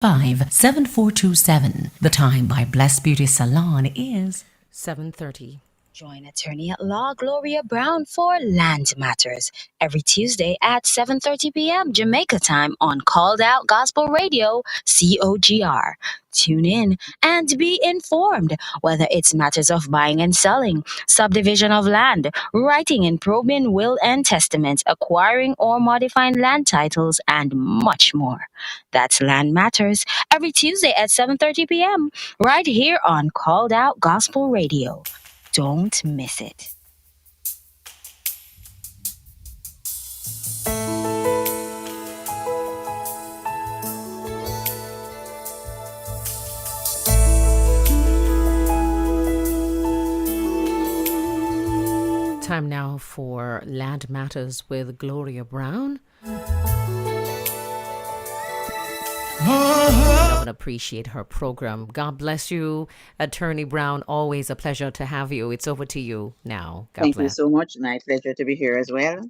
7427. The time by Blessed Beauty Salon is 7:30. Join attorney at law Gloria Brown for Land Matters every Tuesday at 7:30 p.m. Jamaica time on Called Out Gospel Radio, COGR. Tune in and be informed whether it's matters of buying and selling, subdivision of land, writing and probing will and testament, acquiring or modifying land titles, and much more. That's Land Matters every Tuesday at 7:30 p.m. right here on Called Out Gospel Radio. Don't miss it. Time now for Land Matters with Gloria Brown. I would appreciate her program. God bless you, Attorney Brown. Always a pleasure to have you. It's over to you now. God Thank you bless. so much. My pleasure to be here as well.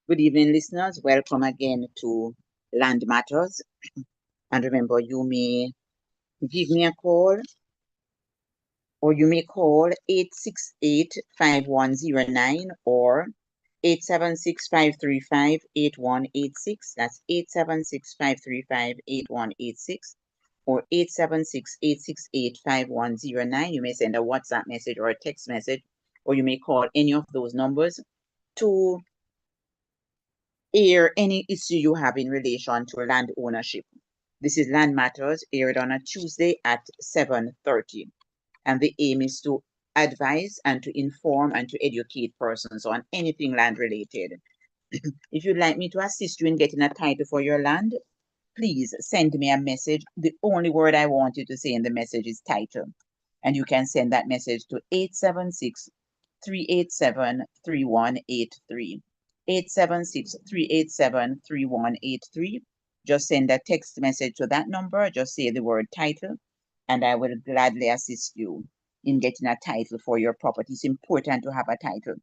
Good evening, listeners. Welcome again to Land Matters. And remember, you may give me a call or you may call 868-5109 or 876-535-8186. That's 876-535-8186 or 876-868-5109. You may send a WhatsApp message or a text message, or you may call any of those numbers to air any issue you have in relation to land ownership. This is Land Matters, aired on a Tuesday at 7:30. And the aim is to advise and to inform and to educate persons on anything land related. If you'd like me to assist you in getting a title for your land, please send me a message. The only word I want you to say in the message is title. And you can send that message to 876-387-3183. 876-387-3183. Just send a text message to that number. Just say the word title, and I will gladly assist you in getting a title for your property. It's important to have a title.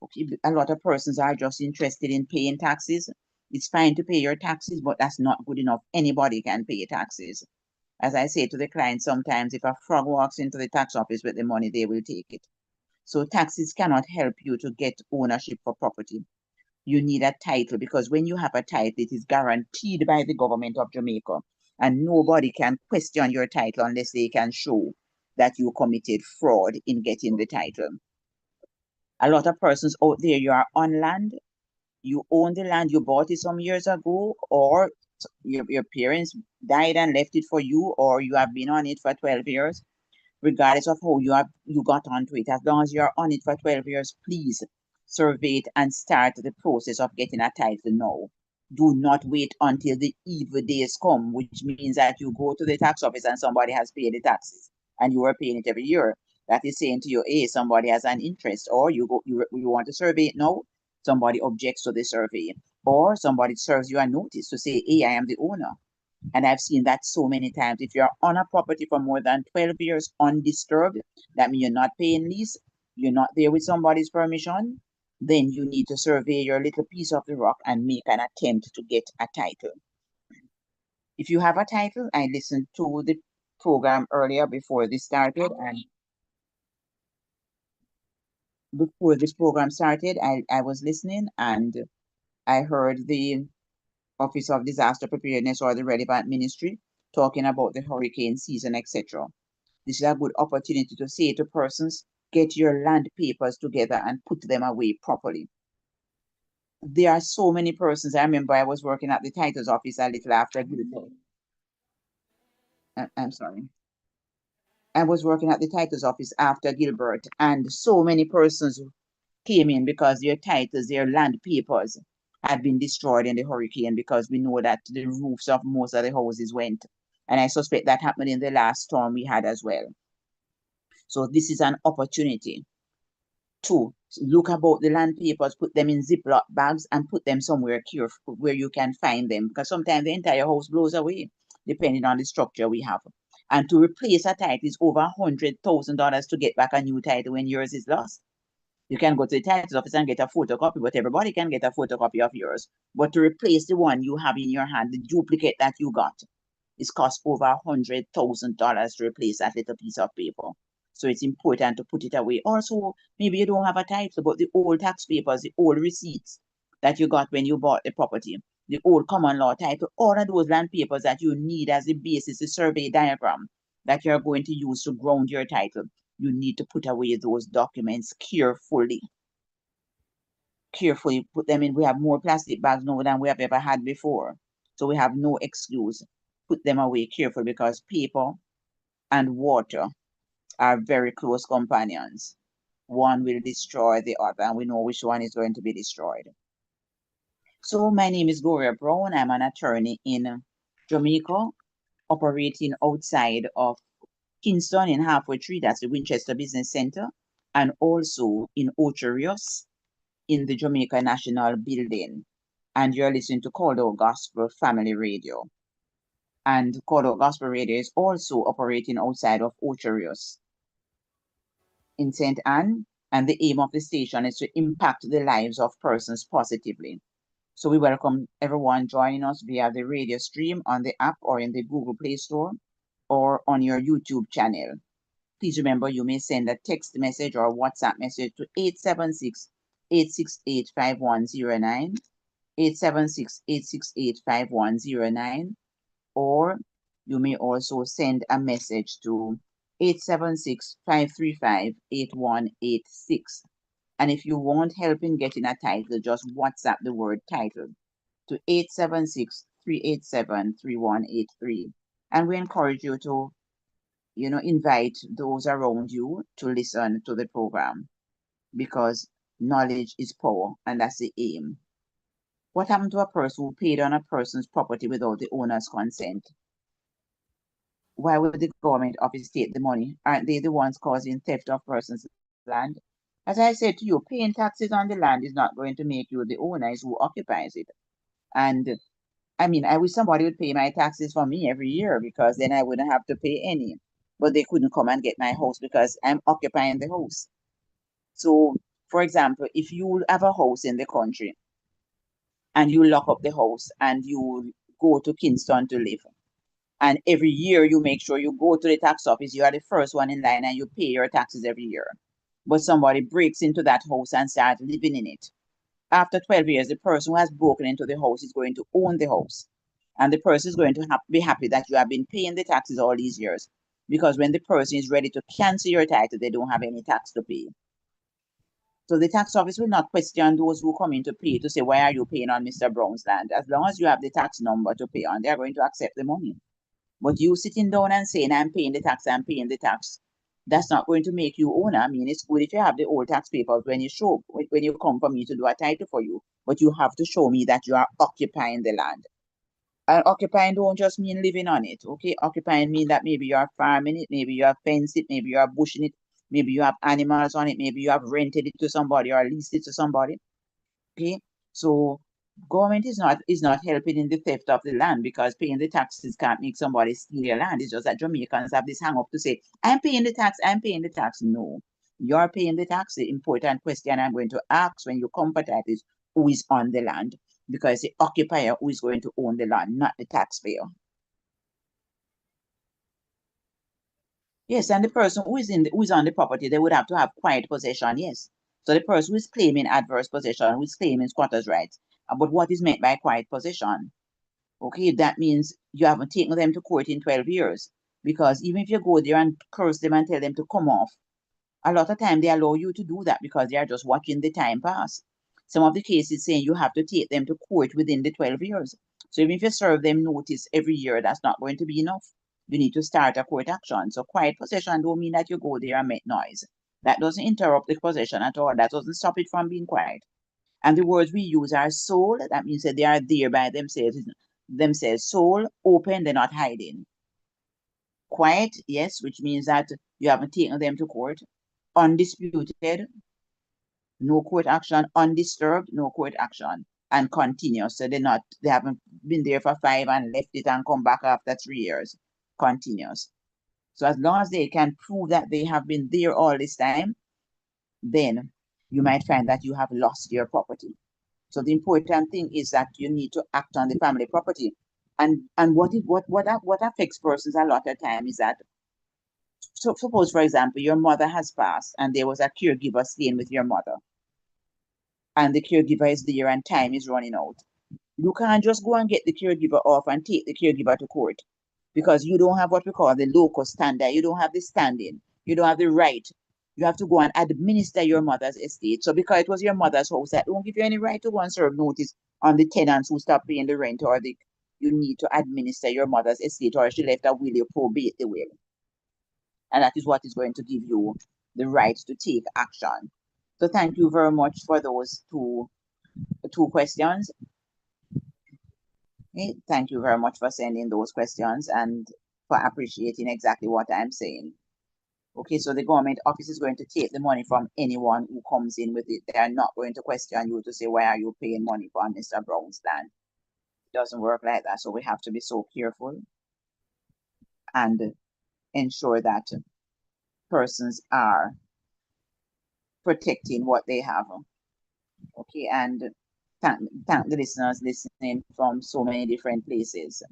Okay, a lot of persons are just interested in paying taxes. It's fine to pay your taxes, but that's not good enough. Anybody can pay taxes. As I say to the client sometimes, if a frog walks into the tax office with the money, they will take it. So taxes cannot help you to get ownership for property. You need a title, because when you have a title, it is guaranteed by the government of Jamaica, and nobody can question your title unless they can show that you committed fraud in getting the title. A lot of persons out there, you are on land, you own the land, you bought it some years ago, or your parents died and left it for you, or you have been on it for 12 years. Regardless of how you got onto it, as long as you're on it for 12 years, please survey it and start the process of getting a title now. Do not wait until the evil days come, which means that you go to the tax office and somebody has paid the taxes and you are paying it every year. That is saying to you, hey, somebody has an interest, or you want to survey it now, somebody objects to the survey, or somebody serves you a notice to say, hey, I am the owner. And I've seen that so many times. If you're on a property for more than 12 years undisturbed, that means you're not paying lease, you're not there with somebody's permission, then you need to survey your little piece of the rock and make an attempt to get a title. If you have a title, I listened to the program earlier before this started, and before this program started, I was listening, and I heard the Office of Disaster Preparedness or the relevant ministry talking about the hurricane season, etc. This is a good opportunity to say to persons, get your land papers together and put them away properly. There are so many persons. I remember I was working at the titles office a little after Gilbert. I'm sorry. I was working at the titles office after Gilbert, and so many persons came in because their titles, their land papers had been destroyed in the hurricane, because we know that the roofs of most of the houses went. And I suspect that happened in the last storm we had as well. So this is an opportunity to look about the land papers, put them in Ziploc bags and put them somewhere careful where you can find them, because sometimes the entire house blows away, depending on the structure we have. And to replace a title is over $100,000 to get back a new title when yours is lost. You can go to the titles office and get a photocopy, but everybody can get a photocopy of yours. But to replace the one you have in your hand, the duplicate that you got, It's cost over $100,000 to replace that little piece of paper. So it's important to put it away. Also, maybe you don't have a title, but the old tax papers, the old receipts that you got when you bought the property, the old common law title, all of those land papers that you need as the basis, the survey diagram that you're going to use to ground your title, you need to put away those documents carefully. Carefully put them in. We have more plastic bags now than we have ever had before. So we have no excuse. Put them away carefully because paper and water are very close companions. One will destroy the other, and we know which one is going to be destroyed. So my name is Gloria Brown. I'm an attorney in Jamaica, operating outside of Kingston in Halfway Tree, that's the Winchester Business Center, and also in Ocho Rios in the Jamaica National Building. And you're listening to Called Out Gospel Family Radio. And Called Out Gospel Radio is also operating outside of Ocho Rios in St. Anne, and the aim of the station is to impact the lives of persons positively. So we welcome everyone joining us via the radio stream on the app or in the Google Play Store or on your YouTube channel. Please remember you may send a text message or WhatsApp message to 876-868-5109, 876-868-5109, or you may also send a message to 876-535-8186. And if you want help in getting a title, just WhatsApp the word title to 876-387-3183. And we encourage you to, invite those around you to listen to the program because knowledge is power, and that's the aim. What happened to a person who paid on a person's property without the owner's consent? Why would the government office take the money? Aren't they the ones causing theft of persons' land? As I said to you, paying taxes on the land is not going to make you the owner, it's who occupies it. And I mean, I wish somebody would pay my taxes for me every year because then I wouldn't have to pay any. But they couldn't come and get my house because I'm occupying the house. So, for example, if you have a house in the country and you lock up the house and you go to Kingston to live, and every year you make sure you go to the tax office, you are the first one in line and you pay your taxes every year. But somebody breaks into that house and starts living in it. After 12 years, the person who has broken into the house is going to own the house. And the person is going to be happy that you have been paying the taxes all these years. Because when the person is ready to cancel your title, they don't have any tax to pay. So the tax office will not question those who come in to pay to say, why are you paying on Mr. Brown's land? As long as you have the tax number to pay on, they are going to accept the money. But you sitting down and saying, I'm paying the tax, that's not going to make you owner. I mean, it's good if you have the old tax papers when you come for me to do a title for you, but you have to show me that you are occupying the land. And occupying don't just mean living on it, okay? Occupying mean that maybe you are farming it, maybe you have fenced it, maybe you are bushing it, maybe you have animals on it, maybe you have rented it to somebody or leased it to somebody, okay? So government is not helping in the theft of the land because paying the taxes can't make somebody steal your land. It's just that Jamaicans have this hang up to say, I'm paying the tax, I'm paying the tax. No, you're paying the tax. The important question I'm going to ask when you come for that is who is on the land, because the occupier who is going to own the land, not the taxpayer. Yes, and the person who is on the property, they would have to have quiet possession. Yes. So the person who is claiming adverse possession, who is claiming squatters' rights. But what is meant by quiet possession? Okay, that means you haven't taken them to court in 12 years. Because even if you go there and curse them and tell them to come off, a lot of time they allow you to do that because they are just watching the time pass. Some of the cases saying you have to take them to court within the 12 years. So even if you serve them notice every year, that's not going to be enough. You need to start a court action. So quiet possession don't mean that you go there and make noise. That doesn't interrupt the possession at all. That doesn't stop it from being quiet. And the words we use are soul. That means that they are there by themselves. Soul, open, they're not hiding. Quiet, yes, which means that you haven't taken them to court. Undisputed, no court action. Undisturbed, no court action. And continuous. So they haven't been there for 5 and left it and come back after 3 years. Continuous. So as long as they can prove that they have been there all this time, then you might find that you have lost your property. So the important thing is that you need to act on the family property. And what affects persons a lot of time is that, so suppose for example your mother has passed and there was a caregiver staying with your mother, and the caregiver is there and time is running out. You can't just go and get the caregiver off and take the caregiver to court, because you don't have what we call the local standard. You don't have the standing. You don't have the right. You have to go and administer your mother's estate. So because it was your mother's house, that won't give you any right to go and serve notice on the tenants who stop paying the rent, or the you need to administer your mother's estate, or she left a will, you probate the will. And that is what is going to give you the right to take action. So thank you very much for those two questions. Okay, thank you very much for sending those questions and for appreciating exactly what I'm saying. Okay, so the government office is going to take the money from anyone who comes in with it. They are not going to question you to say, why are you paying money for Mr. Brown's land? It doesn't work like that. So we have to be so careful and ensure that persons are protecting what they have. Okay, and thank the listeners listening from so many different places.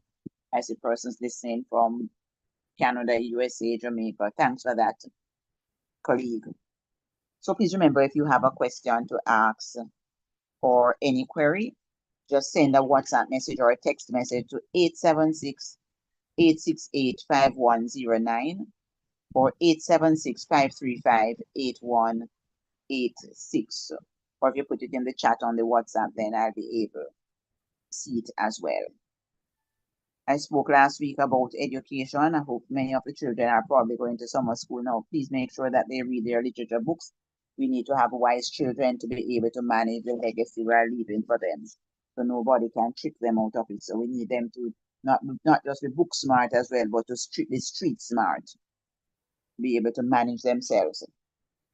I see persons listening from Canada, USA, Jamaica. Thanks for that, colleague. So please remember, if you have a question to ask or any query, just send a WhatsApp message or a text message to 876-868-5109 or 876-535-8186. Or if you put it in the chat on the WhatsApp, then I'll be able to see it as well. I spoke last week about education. I hope many of the children are probably going to summer school now. Please make sure that they read their literature books. We need to have wise children to be able to manage the legacy we are leaving for them. So nobody can trick them out of it. So we need them to not just be book smart as well, but to be street smart, be able to manage themselves.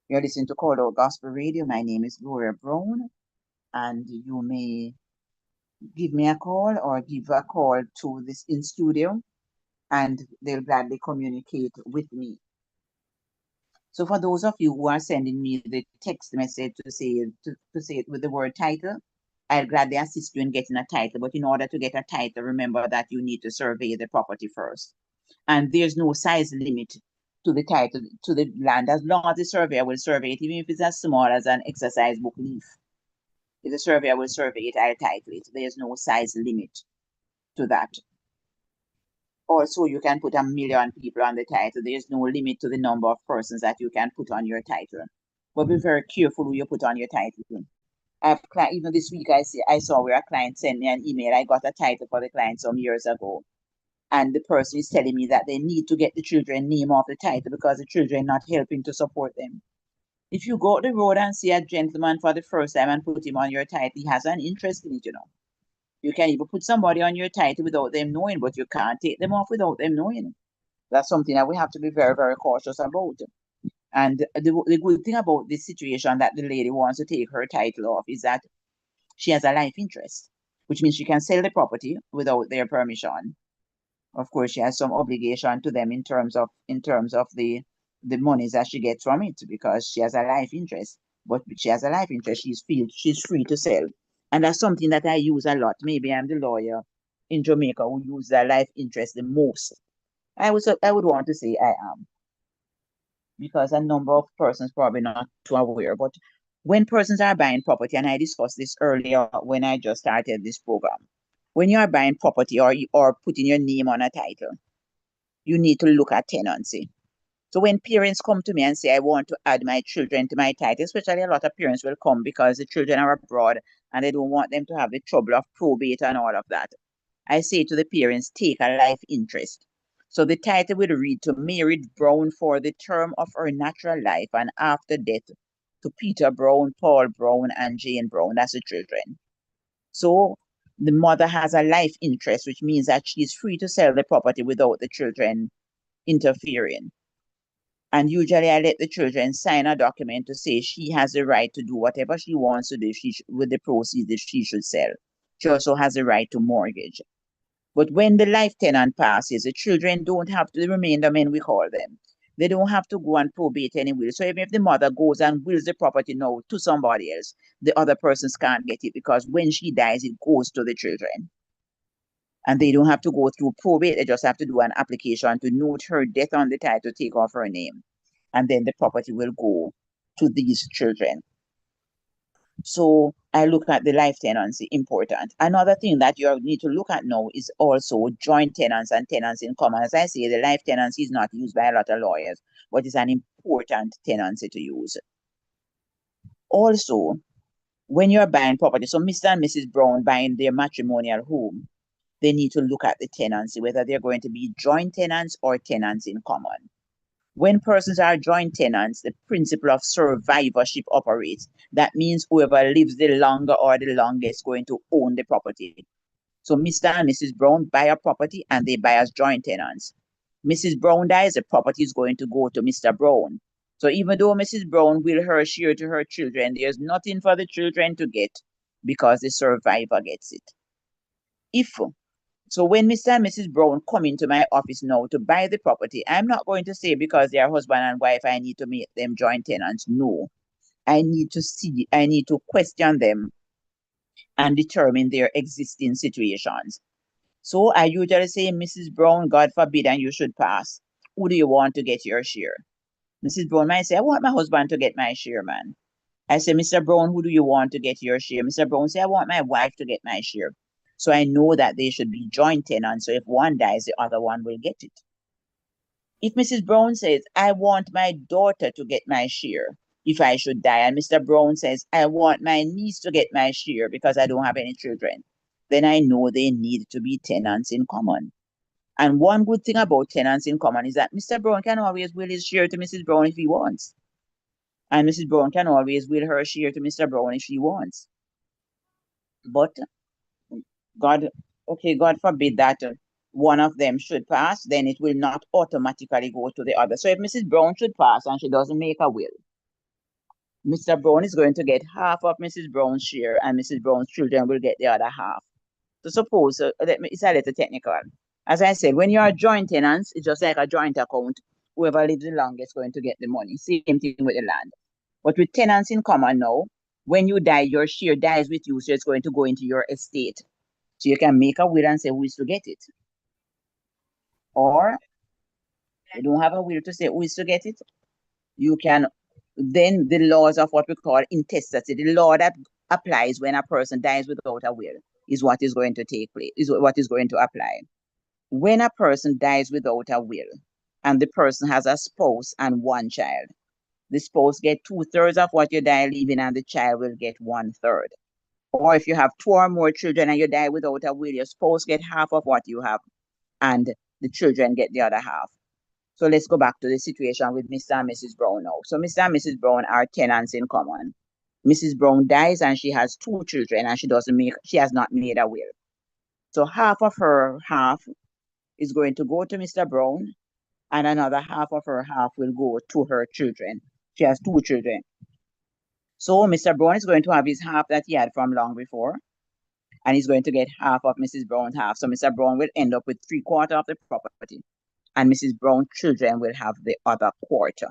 You're listening to Call Out Gospel Radio. My name is Gloria Brown, and you may give me a call or give a call to this in studio, and they'll gladly communicate with me. So for those of you who are sending me the text message to say it with the word title, I'll gladly assist you in getting a title. But in order to get a title, remember that you need to survey the property first. And there's no size limit to the title, to the land, as long as the surveyor will survey it, even if it's as small as an exercise book leaf. If the surveyor will survey it, I'll title it. There's no size limit to that. Also, you can put 1,000,000 people on the title. There's no limit to the number of persons that you can put on your title. But be very careful who you put on your title. Even this week, I saw where a client sent me an email. I got a title for the client some years ago. And the person is telling me that they need to get the children name off the title because the children not helping to support them. If you go up the road and see a gentleman for the first time and put him on your title, he has an interest in it, you know. You can even put somebody on your title without them knowing, but you can't take them off without them knowing. That's something that we have to be very, very cautious about. And the good thing about this situation that the lady wants to take her title off is that she has a life interest, which means she can sell the property without their permission. Of course, she has some obligation to them in terms of the monies that she gets from it, because she has a life interest. But she has a life interest, she's free to sell. And that's something that I use a lot. Maybe I'm the lawyer in Jamaica who uses their life interest the most. I would want to say I am, because a number of persons probably not too aware. But when persons are buying property, and I discussed this earlier when I just started this program, when you are buying property or putting your name on a title, you need to look at tenancy. So when parents come to me and say, I want to add my children to my title, especially a lot of parents will come because the children are abroad and they don't want them to have the trouble of probate and all of that. I say to the parents, take a life interest. So the title will read, to Mary Brown for the term of her natural life and after death, to Peter Brown, Paul Brown, and Jane Brown. That's the children. So the mother has a life interest, which means that she's free to sell the property without the children interfering. And usually I let the children sign a document to say she has the right to do whatever she wants to do with the proceeds that she should sell. She also has the right to mortgage. But when the life tenant passes, the children don't have to, the remainder men we call them, they don't have to go and probate any will. So even if the mother goes and wills the property now to somebody else, the other persons can't get it, because when she dies, it goes to the children. And they don't have to go through probate. They just have to do an application to note her death on the title, take off her name. And then the property will go to these children. So I look at the life tenancy, important. Another thing that you need to look at now is also joint tenants and tenants in common. As I say, the life tenancy is not used by a lot of lawyers, but it's an important tenancy to use. Also, when you're buying property, so Mr. and Mrs. Brown buying their matrimonial home, they need to look at the tenancy, whether they're going to be joint tenants or tenants in common. When persons are joint tenants, the principle of survivorship operates. That means whoever lives the longer or the longest is going to own the property. So Mr. and Mrs. Brown buy a property and they buy as joint tenants. Mrs. Brown dies, the property is going to go to Mr. Brown. So even though Mrs. Brown will her share to her children, there's nothing for the children to get because the survivor gets it. So when Mr. and Mrs. Brown come into my office now to buy the property, I'm not going to say because they are husband and wife, I need to make them joint tenants. No. I need to question them and determine their existing situations. So I usually say, Mrs. Brown, God forbid, and you should pass. Who do you want to get your share? Mrs. Brown might say, I want my husband to get my share, man. I say, Mr. Brown, who do you want to get your share? Mr. Brown say, I want my wife to get my share. So I know that they should be joint tenants. So if one dies, the other one will get it. If Mrs. Brown says, I want my daughter to get my share if I should die, and Mr. Brown says, I want my niece to get my share because I don't have any children, then I know they need to be tenants in common. And one good thing about tenants in common is that Mr. Brown can always will his share to Mrs. Brown if he wants. And Mrs. Brown can always will her share to Mr. Brown if she wants. But God, okay, God forbid that one of them should pass, then it will not automatically go to the other. So if Mrs. Brown should pass and she doesn't make a will, Mr. Brown is going to get half of Mrs. Brown's share and Mrs. Brown's children will get the other half. So suppose, it's a little technical. As I said, when you are joint tenants, it's just like a joint account. Whoever lives the longest is going to get the money. Same thing with the land. But with tenants in common now, when you die, your share dies with you, so it's going to go into your estate. So you can make a will and say who is to get it. Or you don't have a will to say who is to get it. You can, then the laws of what we call intestacy, the law that applies when a person dies without a will, is what is going to take place, is what is going to apply. When a person dies without a will and the person has a spouse and one child, the spouse get 2/3 of what you die leaving and the child will get 1/3. Or if you have 2 or more children and you die without a will, your spouse get half of what you have and the children get the other half. So let's go back to the situation with Mr. and Mrs. Brown now. So Mr. and Mrs. Brown are tenants in common. Mrs. Brown dies and she has 2 children and she has not made a will. So half of her half is going to go to Mr. Brown and another half of her half will go to her children. She has 2 children. So Mr. Brown is going to have his half that he had from long before, and he's going to get half of Mrs. Brown's half. So Mr. Brown will end up with 3/4 of the property, and Mrs. Brown's children will have the other quarter.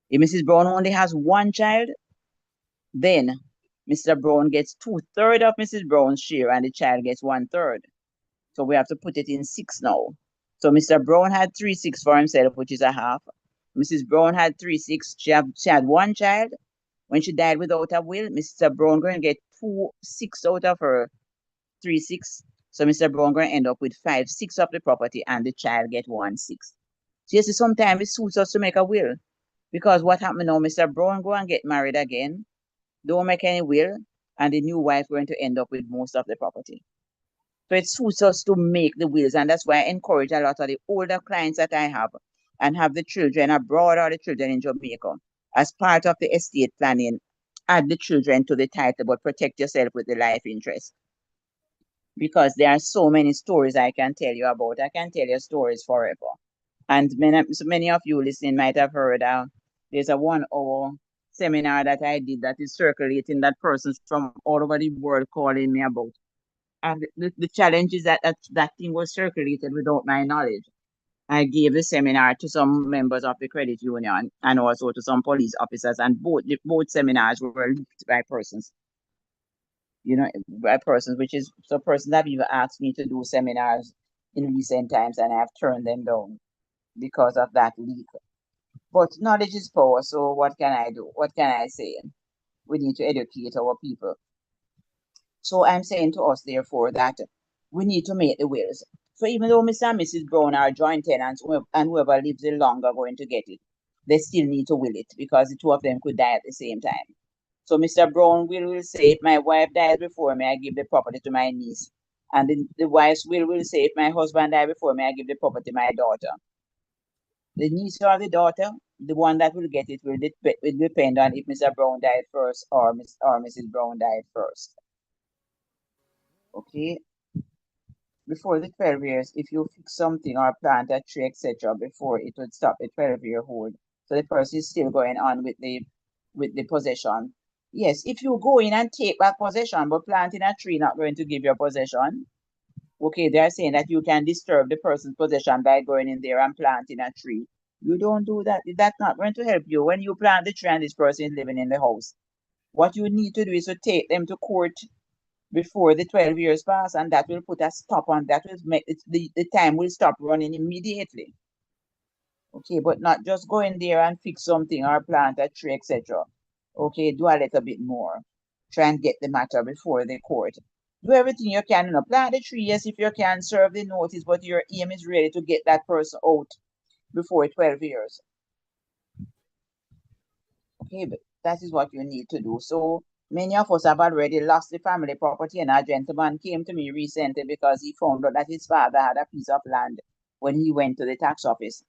If Mrs. Brown only has one child, then Mr. Brown gets 2/3 of Mrs. Brown's share, and the child gets 1/3. So we have to put it in 6 now. So Mr. Brown had 3/6 for himself, which is a half. Mrs. Brown had 3/6. She had one child. When she died without a will, Mr. Brown going to get 2/6 out of her 3/6. So Mr. Brown going to end up with 5/6 of the property, and the child get 1/6. So you see, sometimes it suits us to make a will, because what happened now? Mr. Brown go and get married again, don't make any will, and the new wife going to end up with most of the property. So it suits us to make the wills, and that's why I encourage a lot of the older clients that I have and have the children abroad or the children in Jamaica. As part of the estate planning, add the children to the title, but protect yourself with the life interest. Because there are so many stories I can tell you about. I can tell you stories forever. And many of you listening might have heard there's a 1-hour seminar that I did that is circulating that persons from all over the world calling me about. And the challenge is that thing was circulated without my knowledge. I gave the seminar to some members of the credit union and also to some police officers, and both seminars were leaked by persons. by persons, which is so persons have even asked me to do seminars in recent times, and I have turned them down because of that leak. But knowledge is power, so what can I do? What can I say? We need to educate our people. So I'm saying to us, therefore, that we need to make the wills. So even though Mr. and Mrs. Brown are joint tenants and whoever lives it longer going to get it, they still need to will it because the two of them could die at the same time. So Mr. Brown will say, if my wife dies before me, I give the property to my niece. And the wife's will say, if my husband dies before me, I give the property to my daughter. The niece or the daughter, the one that will get it will depend on if Mr. Brown died first or Mrs. Brown died first. Okay, before the 12 years, if you fix something or plant a tree, etc., before it would stop the 12-year hold. So the person is still going on with the possession. Yes, if you go in and take back possession, but planting a tree not going to give you possession. Okay, they're saying that you can disturb the person's possession by going in there and planting a tree. You don't do that. That's not going to help you. When you plant the tree and this person is living in the house, what you need to do is to take them to court before the 12 years pass, and that will put a stop on that. Will make it, the time will stop running immediately. Okay, but not just go in there and fix something or plant a tree, etc. Okay, do a little bit more. Try and get the matter before the court. Do everything you can. Plant the tree, yes, if you can serve the notice, but your aim is really to get that person out before 12 years. Okay, but that is what you need to do. So many of us have already lost the family property, and a gentleman came to me recently because he found out that his father had a piece of land when he went to the tax office.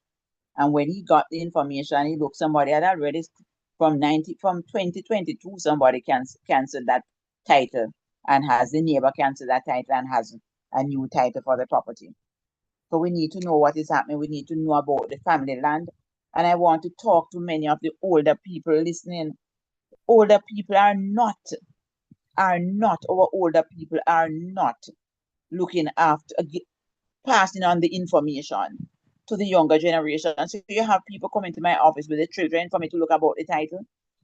And when he got the information, he looked, somebody had already from 2022, somebody canceled that title and has the neighbor canceled that title and has a new title for the property. So we need to know what is happening. We need to know about the family land. And I want to talk to many of the older people listening. Older people our older people are not looking after, passing on the information to the younger generation. So you have people coming to my office with the children for me to look about the title,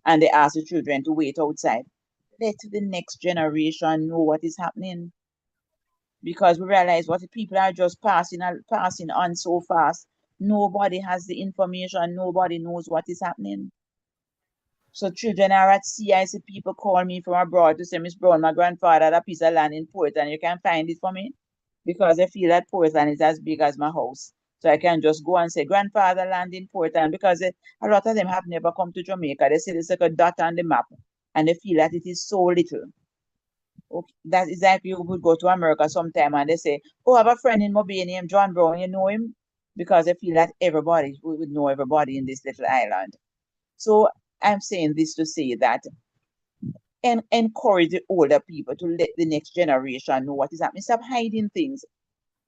and they ask the children to wait outside. Let the next generation know what is happening, because we realize what the people are just passing on so fast. Nobody has the information. Nobody knows what is happening. So children are at sea. I see people call me from abroad to say, Miss Brown, my grandfather had a piece of land in Portland. You can find it for me? Because I feel that Portland is as big as my house. So I can just go and say, grandfather land in Portland, because a lot of them have never come to Jamaica. They see this like a dot on the map, and they feel that it is so little. Okay. That is like you would go to America sometime and they say, oh, I have a friend in Mobile named John Brown. You know him? Because I feel that everybody would know everybody in this little island. So I'm saying this to say that and encourage the older people to let the next generation know what is happening. Stop hiding things.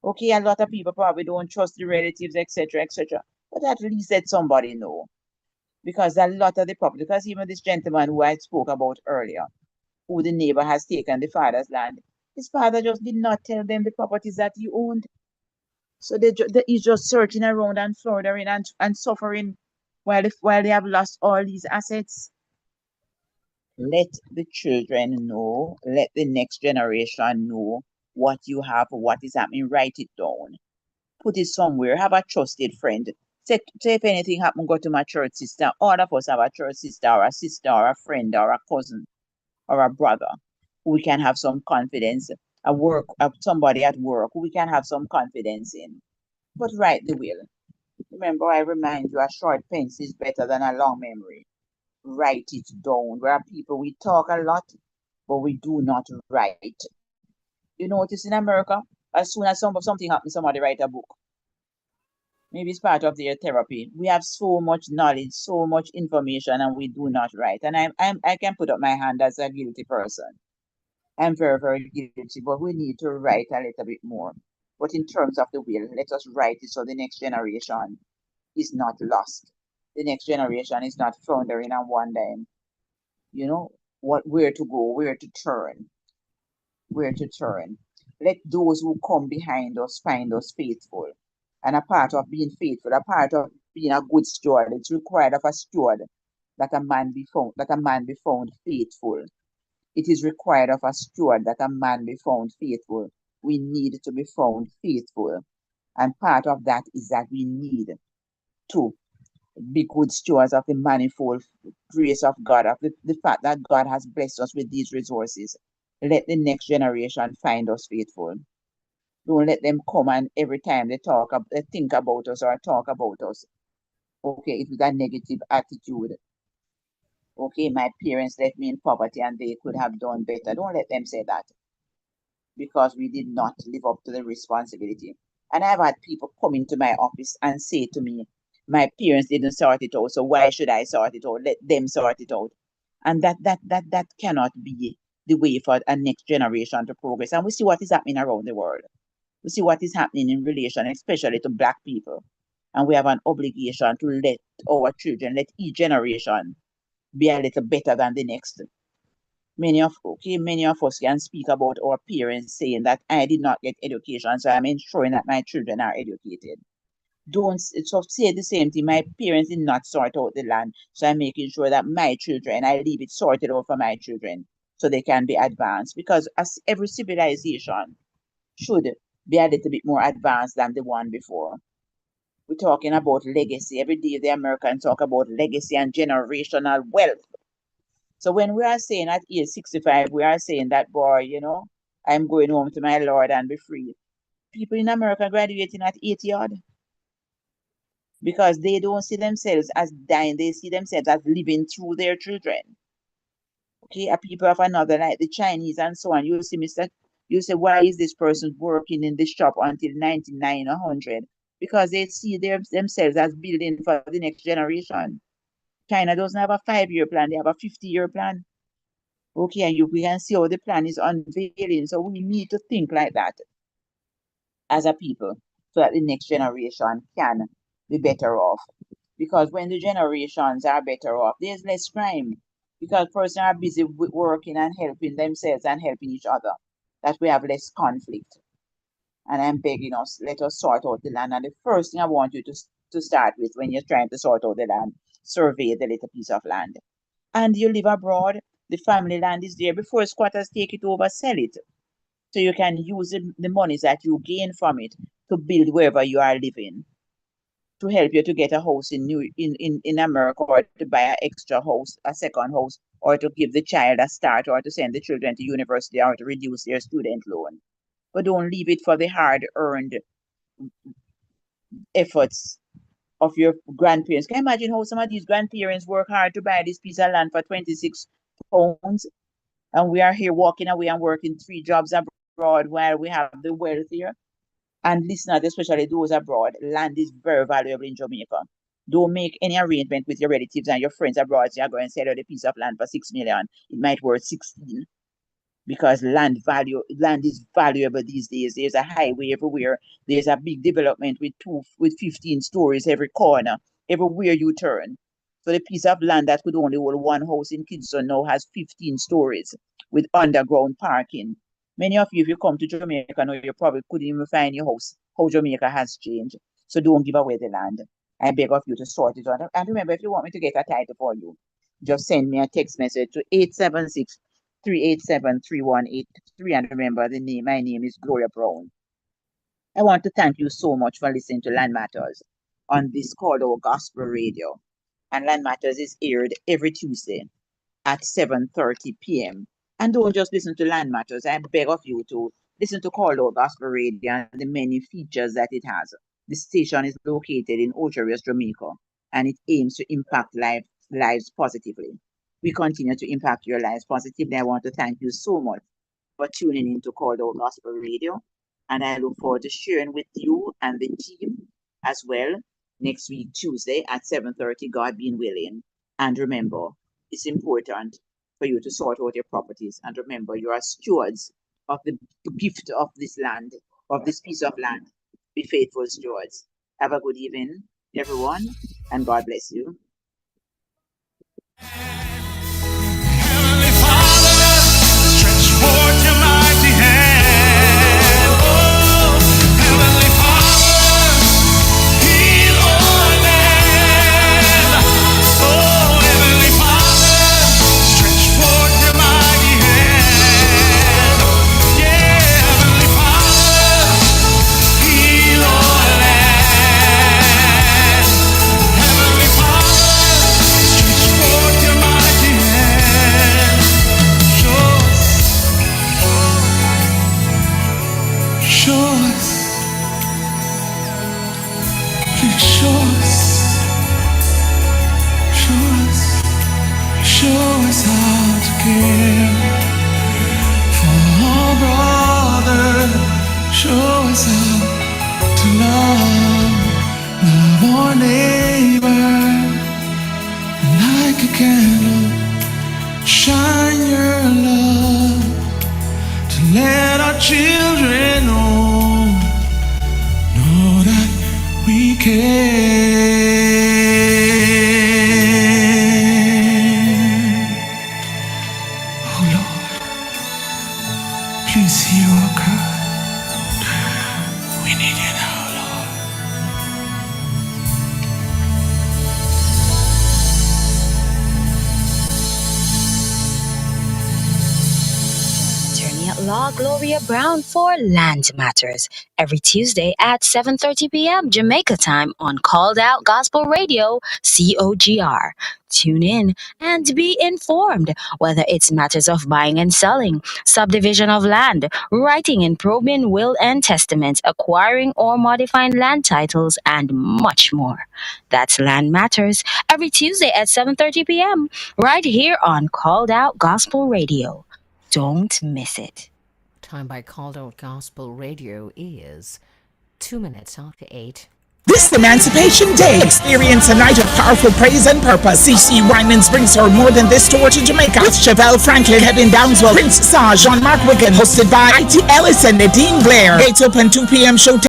Okay, a lot of people probably don't trust the relatives, etc., etc. But at least let somebody know. Because a lot of the property, because even this gentleman who I spoke about earlier, who the neighbor has taken the father's land, his father just did not tell them the properties that he owned. So he's just searching around and floundering and suffering while they have lost all these assets. Let the children know, let the next generation know what you have, what is happening. Write it down, put it somewhere, have a trusted friend. Say if anything happen, go to my church sister. All of us have a church sister or a friend or a cousin or a brother who we can have some confidence, somebody at work who we can have some confidence in. But write the will. Remember, I remind you, a short pencil is better than a long memory. Write it down. We are people, we talk a lot, but we do not write. You notice in America, as soon as something happens, somebody write a book. Maybe it's part of their therapy. We have so much knowledge, so much information, and we do not write. And I can put up my hand as a guilty person. I'm very, very guilty, but we need to write a little bit more. But in terms of the will, let us write it so the next generation is not lost. The next generation is not floundering and wondering, where to go, where to turn. Let those who come behind us find us faithful. And a part of being faithful, a part of being a good steward, it's required of a steward that a man be found faithful. It is required of a steward that a man be found faithful. We need to be found faithful. And part of that is that we need to be good stewards of the manifold grace of God, of the fact that God has blessed us with these resources. Let the next generation find us faithful. Don't let them come and every time they think about us or talk about us. Okay, it was a negative attitude. Okay, my parents left me in poverty and they could have done better. Don't let them say that because we did not live up to the responsibility. And I've had people come into my office and say to me, my parents didn't sort it out, so why should I sort it out? Let them sort it out. And that cannot be the way for a next generation to progress. And we see what is happening around the world. We see what is happening in relation, especially to black people. And we have an obligation to let our children, let each generation be a little better than the next. Many of us can speak about our parents saying that I did not get education, so I'm ensuring that my children are educated. Don't so say the same thing. My parents did not sort out the land, so I'm making sure that my children, I leave it sorted out for my children so they can be advanced. Because as every civilization should be a little bit more advanced than the one before. We're talking about legacy. Every day the Americans talk about legacy and generational wealth. So when we are saying at age 65, we are saying that, boy, I'm going home to my Lord and be free. People in America graduating at 80 odd because they don't see themselves as dying. They see themselves as living through their children. Okay, a people of another, like the Chinese and so on. You say, why is this person working in this shop until 99 or 100? Because they see themselves as building for the next generation. China doesn't have a 5-year plan, they have a 50-year plan. Okay, and we can see how the plan is unveiling. So we need to think like that as a people so that the next generation can be better off. Because when the generations are better off, there's less crime. Because persons are busy working and helping themselves and helping each other. That we have less conflict. And I'm begging us, let us sort out the land. And the first thing I want you to start with when you're trying to sort out the land, survey the little piece of land. And you live abroad, the family land is there. Before squatters take it over, sell it. So you can use the monies that you gain from it to build wherever you are living, to help you to get a house in America, or to buy an extra house, a second house, or to give the child a start, or to send the children to university, or to reduce their student loan. But don't leave it for the hard earned efforts of your grandparents. Can you imagine how some of these grandparents work hard to buy this piece of land for 26 pounds? And we are here walking away and working 3 jobs abroad while we have the wealth here. And listeners, especially those abroad, land is very valuable in Jamaica. Don't make any arrangement with your relatives and your friends abroad. So you're going to sell out a piece of land for 6 million. It might worth 16 because land is valuable these days. There's a highway everywhere. There's a big development with 15 stories every corner, everywhere you turn. So the piece of land that could only hold one house in Kingston now has 15 stories with underground parking. Many of you, if you come to Jamaica now, you probably couldn't even find your house. How Jamaica has changed. So don't give away the land. I beg of you to sort it out. And remember, if you want me to get a title for you, just send me a text message to 876 387 3183. And remember, my name is Gloria Brown. I want to thank you so much for listening to Land Matters on this called our Gospel Radio. And Land Matters is aired every Tuesday at 7:30 p.m. And don't just listen to Land Matters. I beg of you to listen to Call Gospel Radio and the many features that it has. The station is located in Ocho Rios, Jamaica, and it aims to impact lives positively. We continue to impact your lives positively. I want to thank you so much for tuning in to Call Gospel Radio. And I look forward to sharing with you and the team as well next week, Tuesday at 7:30, God being willing. And remember, it's important for you to sort out your properties. And remember, you are stewards of the gift of this land, of this piece of land. Be faithful stewards. Have a good evening, everyone, and God bless you. Heavenly Father, stretch forth your mighty hand. Oh, Heavenly Father, heal our land. Oh, Heavenly Father, stretch forth your mighty hand. our neighbor, like a candle, shine your love to let our children know that we care. Oh Lord, please hear our cry. We need you now, Lord. Attorney at Law Gloria Brown for Land Matters every Tuesday at 7:30 p.m. Jamaica time on Called Out Gospel Radio, COGR. Tune in and be informed, whether it's matters of buying and selling, subdivision of land, writing and probing will and testaments, acquiring or modifying land titles, and much more. That's Land Matters every Tuesday at 7:30 p.m. right here on Called Out Gospel Radio. Don't miss it. Time by Called Out Gospel Radio is 2 minutes after 8. This Emancipation Day, experience a night of powerful praise and purpose. CC Winans brings her More Than This tour to Jamaica with Chevelle Franklin, Kevin Downswell, Prince Sar, Jean-Marc Wigan, hosted by I.T. Ellis and Nadine Blair. Gates open 2 p.m. show